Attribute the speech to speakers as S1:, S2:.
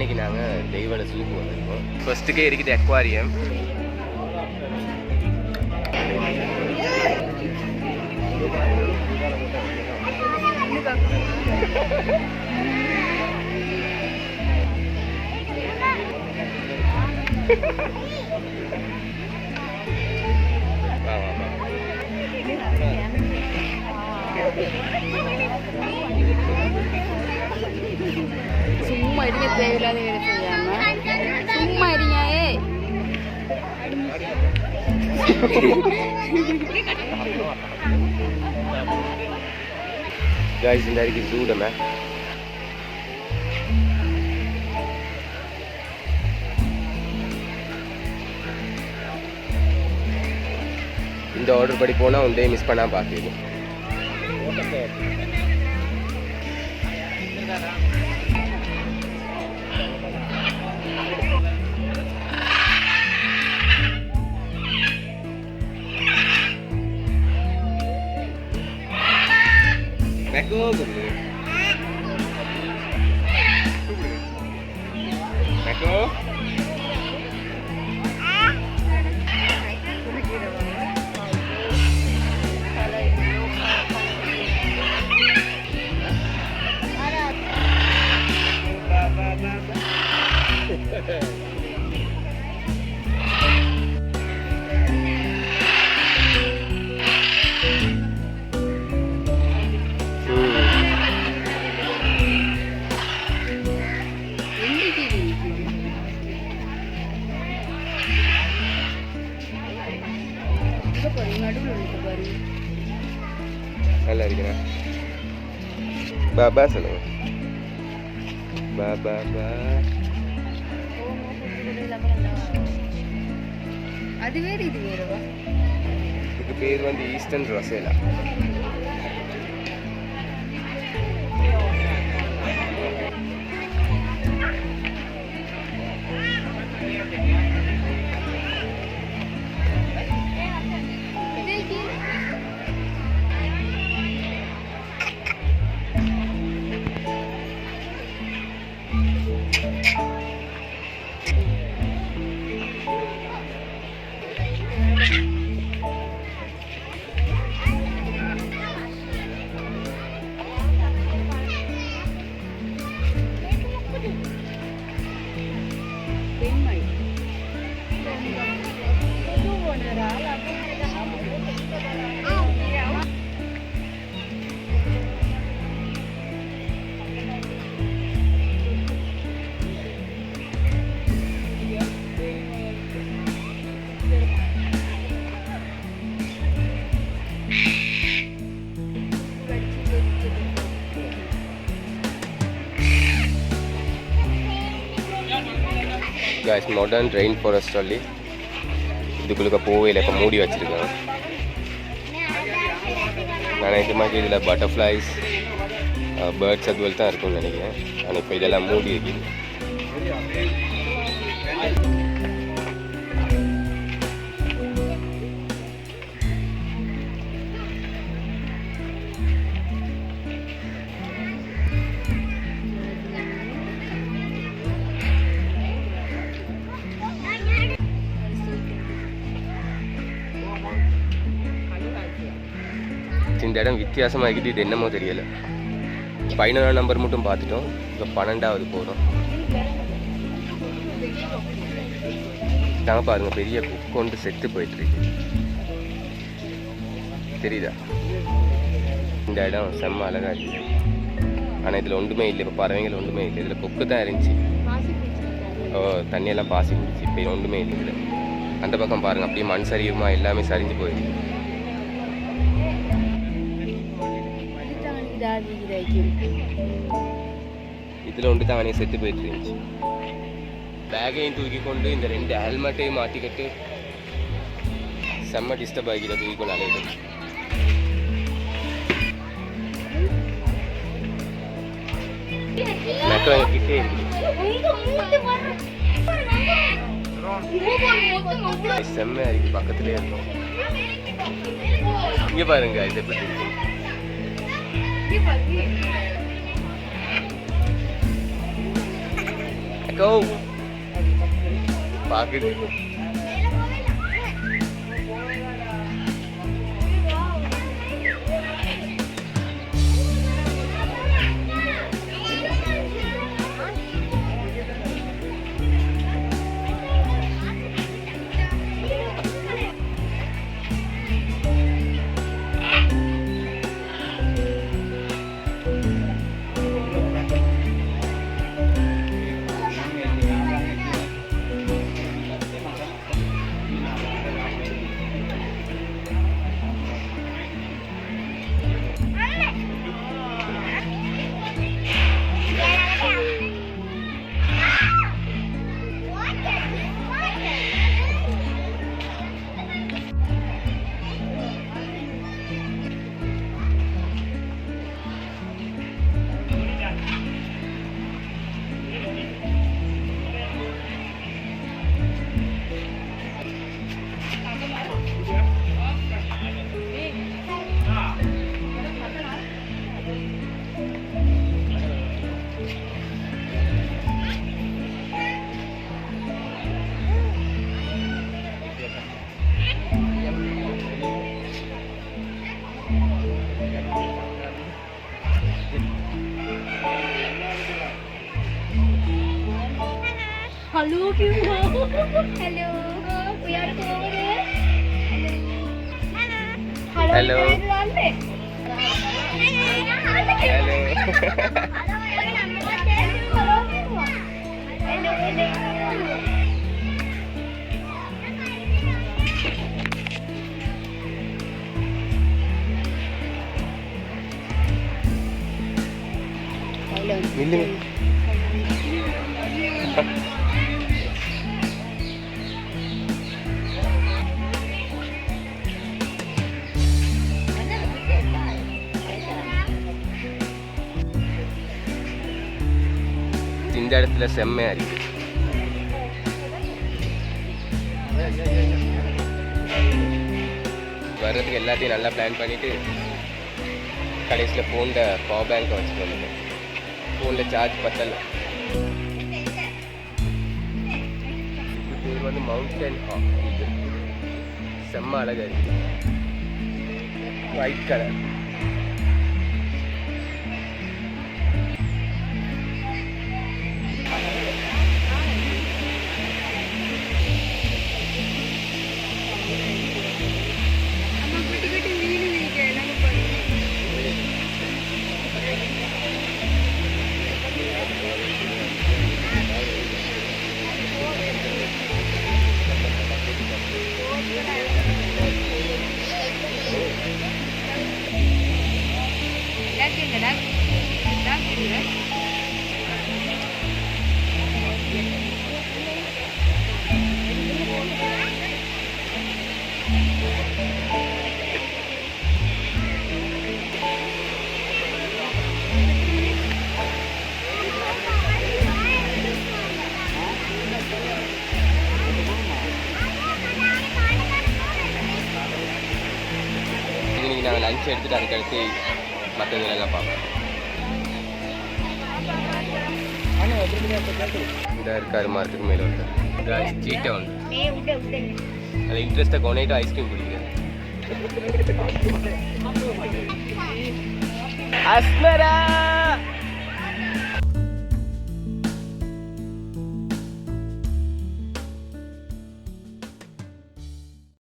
S1: இன்னைக்கு நாங்கள் தெய்வல சூப்பு வந்திருக்கோம். ஃபர்ஸ்ட்டுக்கே இருக்குது அக்வாரியம்.
S2: சும்மா இருங்க, தேவையில்லாத வேலை செய்யாம சும்மா இருங்க.
S1: गाइस இந்த அருகே ஜூடமே இந்த ஆர்டர் படி போனால் ஒன்றே மிஸ் பண்ணால் பார்த்துக்கணும். Meko guru. Meko. நல்லா இருக்கிறேன். பாபா சொல்லுங்க. பாபா பா.
S2: அது வேறு இது வேறவா?
S1: இதுக்கு பேர் வந்து eastern ரொசேலா. Guys, modern rainforest only. இதுக்குள்ள போவேல இப்ப மூடி வச்சிருக்காங்க. நான் இந்த மாதிரி இதுல பட்டர்ஃப்ளைஸ் பேர்ட்ஸ் அதுவெல்லாம் தான் இருக்கும்னு நினைக்கிறேன். ஆனா இப்ப இதெல்லாம் மூடி இருக்குது. இந்த இடம் வித்தியாசமாக இருக்குது. இது என்னமோ தெரியலை. 11 நம்பர் மட்டும் பார்த்துட்டோம். இப்போ 12வது போகிறோம். நாங்கள் பாருங்கள், பெரிய கொண்டு செத்து போயிட்டுருக்கு. தெரியுதா? இந்த இடம் செம்ம அழகாக இருக்குது. ஆனால் இதில் ஒன்றுமே இல்லை. இப்போ பறவைகள் ஒன்றுமே இல்லை. இதில் கொக்கு தான் இருந்துச்சு. தண்ணியெல்லாம் பாசி குடிச்சு. இப்போ ஒன்றுமே இல்லை இதில். அந்த பக்கம் பாருங்கள், அப்படியே மண் சரியுமா எல்லாமே சரிஞ்சு போயிடுச்சு. இதில் ஒன்று தான் அவனே செத்து போயிட்டு இருந்துச்சு. பேக்கையும் தூக்கி கொண்டு இந்த 2 ஹெல்மெட்டையும் மாட்டிக்கிட்டு செம்ம டிஸ்டர்ப் ஆகிக்கிற தூக்கி கொண்டு அலையிட்டு. மெட்ரோ கிட்டே செம்மையா இருக்கு. பக்கத்துலேயே இருக்கும். இங்கே பாருங்க, இது எப்படி இருக்கு. கோ பாக்குது.
S2: Hello, Kimbo. Hello. We are going.
S1: Hello. நில்லு. இந்த இடத்துல செம்மையா இருக்கு. வர்றதுக்கு எல்லாத்தையும் நல்லா பிளான் பண்ணிட்டு கடைசியில் ஃபோனில் பவர் பேங்கை வச்சுட்டு வந்துட்டேன். ஃபோனில் சார்ஜ் பத்தல. இது பேர் வந்து மவுண்டன் இது செம்ம அழகா இருக்கு. White colour. இன்னைக்கு நாங்கள் லஞ்ச் எடுத்துட்டு அதுக்கடுத்து மற்றதுலாம் பார்ப்போம். இந்த இருக்காரு மார்க்கெட் மேலே வந்து சீட்டை வந்து அதில் இன்ட்ரெஸ்ட்டாக கொனைட்டு ஐஸ்கிரீம் குடிக்கிறேன். அஸ்மரா